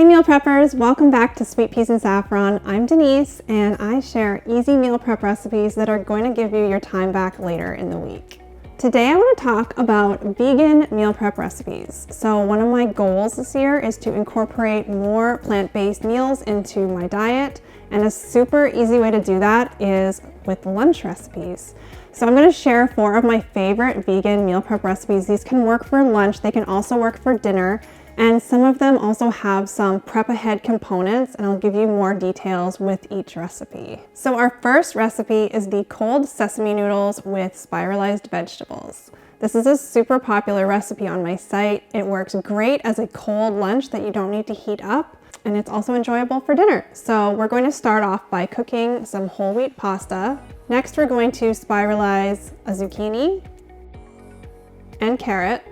Hey meal preppers, welcome back to Sweet Peas and Saffron. I'm Denise and I share easy meal prep recipes that are going to give you your time back later in the week. Today I want to talk about vegan meal prep recipes. So one of my goals this year is to incorporate more plant-based meals into my diet, and a super easy way to do that is with lunch recipes. So I'm going to share 4 of my favorite vegan meal prep recipes. These can work for lunch, they can also work for dinner. And some of them also have some prep ahead components, and I'll give you more details with each recipe. So our first recipe is the cold sesame noodles with spiralized vegetables. This is a super popular recipe on my site. It works great as a cold lunch that you don't need to heat up, and it's also enjoyable for dinner. So we're going to start off by cooking some whole wheat pasta. Next, we're going to spiralize a zucchini and carrot.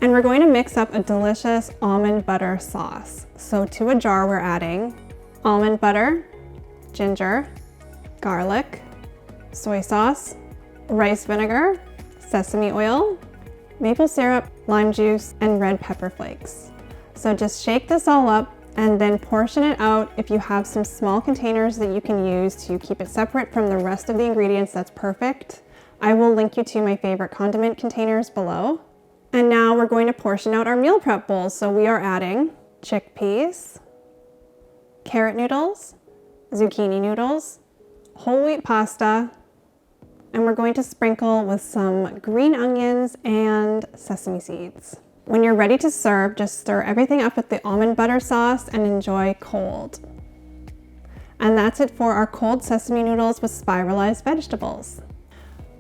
And we're going to mix up a delicious almond butter sauce. So to a jar, we're adding almond butter, ginger, garlic, soy sauce, rice vinegar, sesame oil, maple syrup, lime juice, and red pepper flakes. So just shake this all up and then portion it out. If you have some small containers that you can use to keep it separate from the rest of the ingredients, that's perfect. I will link you to my favorite condiment containers below. And now we're going to portion out our meal prep bowls. So we are adding chickpeas, carrot noodles, zucchini noodles, whole wheat pasta, and we're going to sprinkle with some green onions and sesame seeds. When you're ready to serve, just stir everything up with the almond butter sauce and enjoy cold. And that's it for our cold sesame noodles with spiralized vegetables.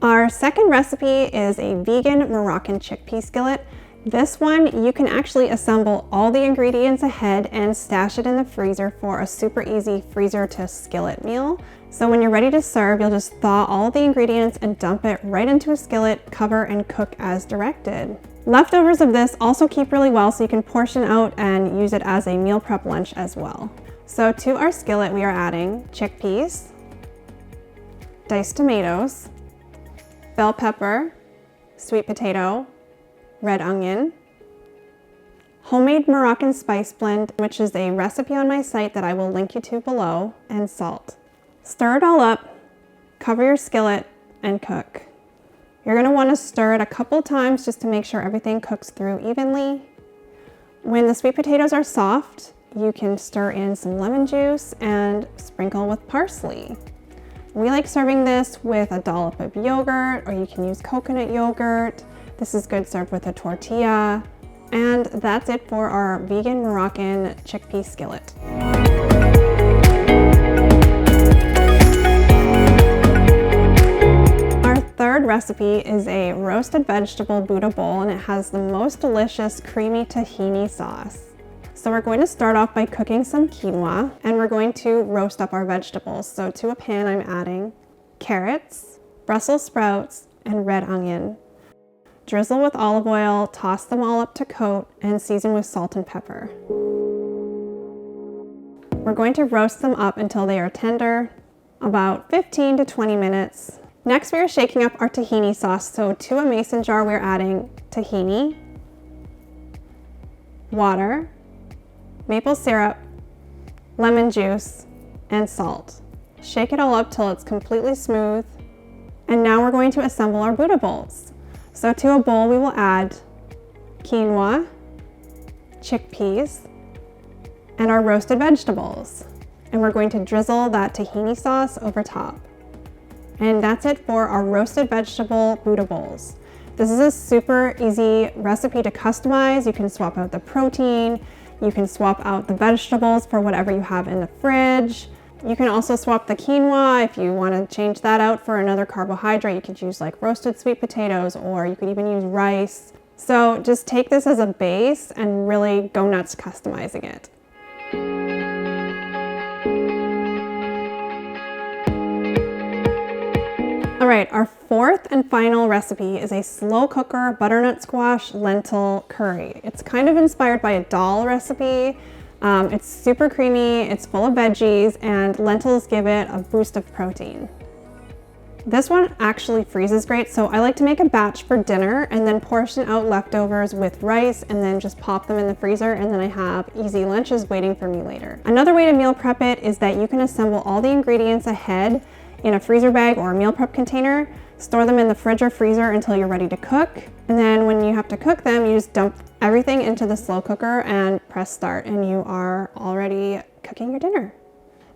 Our second recipe is a vegan Moroccan chickpea skillet. This one, you can actually assemble all the ingredients ahead and stash it in the freezer for a super easy freezer to skillet meal. So when you're ready to serve, you'll just thaw all the ingredients and dump it right into a skillet, cover and cook as directed. Leftovers of this also keep really well, so you can portion out and use it as a meal prep lunch as well. So to our skillet, we are adding chickpeas, diced tomatoes, bell pepper, sweet potato, red onion, homemade Moroccan spice blend, which is a recipe on my site that I will link you to below, and salt. Stir it all up, cover your skillet, and cook. You're going to want to stir it a couple times just to make sure everything cooks through evenly. When the sweet potatoes are soft, you can stir in some lemon juice and sprinkle with parsley. We like serving this with a dollop of yogurt, or you can use coconut yogurt. This is good served with a tortilla. And that's it for our vegan Moroccan chickpea skillet. Our third recipe is a roasted vegetable Buddha bowl, and it has the most delicious creamy tahini sauce. So we're going to start off by cooking some quinoa, and we're going to roast up our vegetables. So to a pan, I'm adding carrots, Brussels sprouts, and red onion. Drizzle with olive oil, toss them all up to coat, and season with salt and pepper. We're going to roast them up until they are tender, about 15 to 20 minutes. Next, we are shaking up our tahini sauce. So to a mason jar, we're adding tahini, water, maple syrup, lemon juice, and salt. Shake it all up till it's completely smooth. And now we're going to assemble our Buddha bowls. So to a bowl, we will add quinoa, chickpeas, and our roasted vegetables. And we're going to drizzle that tahini sauce over top. And that's it for our roasted vegetable Buddha bowls. This is a super easy recipe to customize. You can swap out the protein. You can swap out the vegetables for whatever you have in the fridge. You can also swap the quinoa if you want to change that out for another carbohydrate. You could use like roasted sweet potatoes, or you could even use rice. So just take this as a base and really go nuts customizing it. All right, our fourth and final recipe is a slow cooker butternut squash lentil curry. It's kind of inspired by a dal recipe. It's super creamy, it's full of veggies, and lentils give it a boost of protein. This one actually freezes great, so I like to make a batch for dinner and then portion out leftovers with rice and then just pop them in the freezer, and then I have easy lunches waiting for me later. Another way to meal prep it is that you can assemble all the ingredients ahead in a freezer bag or a meal prep container, store them in the fridge or freezer until you're ready to cook, and then when you have to cook them, you just dump everything into the slow cooker and press start, and you are already cooking your dinner.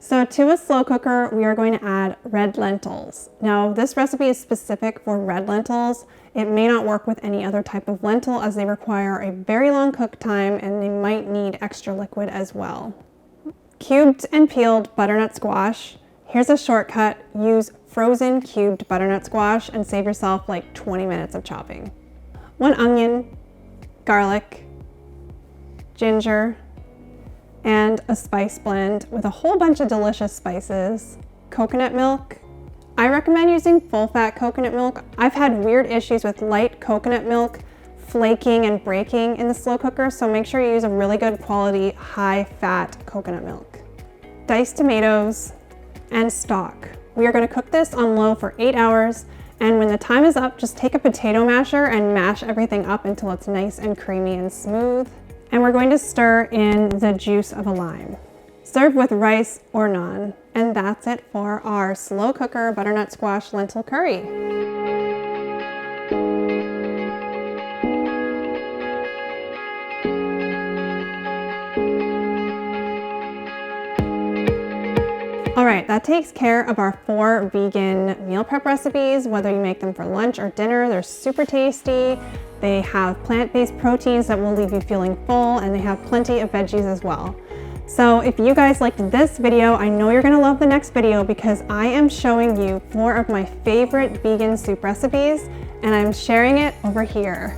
So to a slow cooker, we are going to add red lentils. Now, this recipe is specific for red lentils. It may not work with any other type of lentil as they require a very long cook time and they might need extra liquid as well. Cubed and peeled butternut squash. Here's a shortcut. Use frozen cubed butternut squash and save yourself like 20 minutes of chopping. 1 onion, garlic, ginger, and a spice blend with a whole bunch of delicious spices. Coconut milk. I recommend using full-fat coconut milk. I've had weird issues with light coconut milk flaking and breaking in the slow cooker, so make sure you use a really good quality high-fat coconut milk. Diced tomatoes and stock. We are going to cook this on low for 8 hours, and when the time is up, just take a potato masher and mash everything up until it's nice and creamy and smooth. And we're going to stir in the juice of a lime. Serve with rice or naan. And that's it for our slow cooker butternut squash lentil curry. All right, that takes care of our 4 vegan meal prep recipes. Whether you make them for lunch or dinner, they're super tasty. They have plant-based proteins that will leave you feeling full, and they have plenty of veggies as well. So if you guys liked this video, I know you're gonna love the next video because I am showing you 4 of my favorite vegan soup recipes, and I'm sharing it over here.